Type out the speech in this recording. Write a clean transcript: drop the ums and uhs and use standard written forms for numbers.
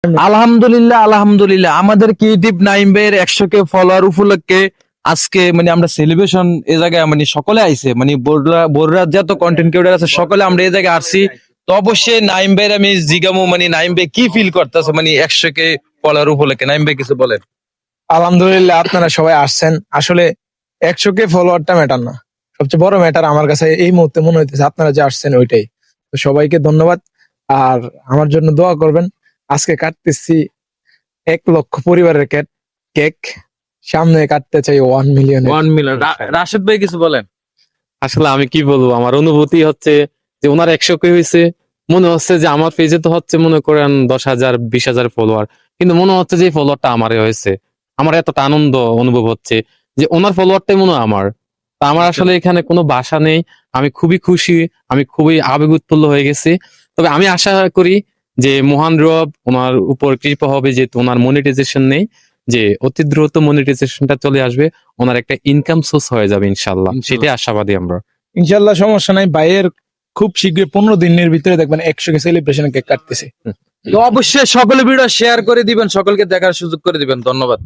আলহামদুলিল্লাহ আলহামদুলিল্লাহ আমাদের ক্রিয়েটিভ নাইম ভাইয়ের 100K ফলোয়ার উপলক্ষে আজকে মানে আমরা সেলিব্রেশন এই জায়গায় মানে সকলে আইছে মানে বোররা যত কন্টেন্ট ক্রিয়েটর আছে সকলে আমরা এই জায়গায় আসছি। তো অবশ্যই নাইম ভাইয়ের আমি জিগামু মানে নাইম ভাই কি ফিল করতেছে মানে 100K ফলোয়ার উপলক্ষে নাইম ভাই কিছু বলেন। আলহামদুলিল্লাহ আপনারা সবাই আসছেন। আসলে 100K ফলোয়ারটা ম্যাটার না, সবচেয়ে বড় ম্যাটার আমার কাছে এই মুহূর্তে মনে হইতেছে আপনারা যে আসছেন ওইটাই। তো সবাইকে ধন্যবাদ, আর আমার জন্য দোয়া করবেন। আজকে কাটতেছি 1 লক্ষ পরিবারের কেক, সামনে কাটতে চাই 1 মিলিয়ন। 1 মিলিয়ন। রাশেদ ভাই কিছু বলেন। আসলে আমি কি বলবো, আমার অনুভূতি হচ্ছে যে ওনার 100K হয়েছে, মনে হচ্ছে যে আমার পেজে তো হচ্ছে মনে করেন 10,000 20,000 ফলোয়ার, কিন্তু মনে হচ্ছে যে ফলোয়ারটা আমারই হয়েছে। আমার এতটা আনন্দ অনুভব হচ্ছে যে ওনার ফলোয়ারটাই মনে হয় আমার। তা আমার আসলে এখানে কোনো ভাষা নেই, আমি খুবই খুশি, আমি খুবই আবেগ উৎফুল্ল হয়ে গেছি। তবে আমি আশা করি যে মহান রব ওনার উপর কৃপা হবে, যেহেতু ওনার মনিটাইজেশন নেই, যে অতি দ্রুত মনিটাইজেশনটা চলে আসবে, ওনার একটা ইনকাম সোর্স হয়ে যাবে ইনশাল্লাহ, সেটাই আশাবাদী আমরা। ইনশাল্লাহ সমস্যা নাই, ভাইয়ের খুব শীঘ্রই 15 দিনের ভিতরে দেখবেন 100K সেলিব্রেশন কেক কাটতেছে। তো অবশ্যই সকলে ভিডিও শেয়ার করে দিবেন, সকলকে দেখার সুযোগ করে দিবেন। ধন্যবাদ।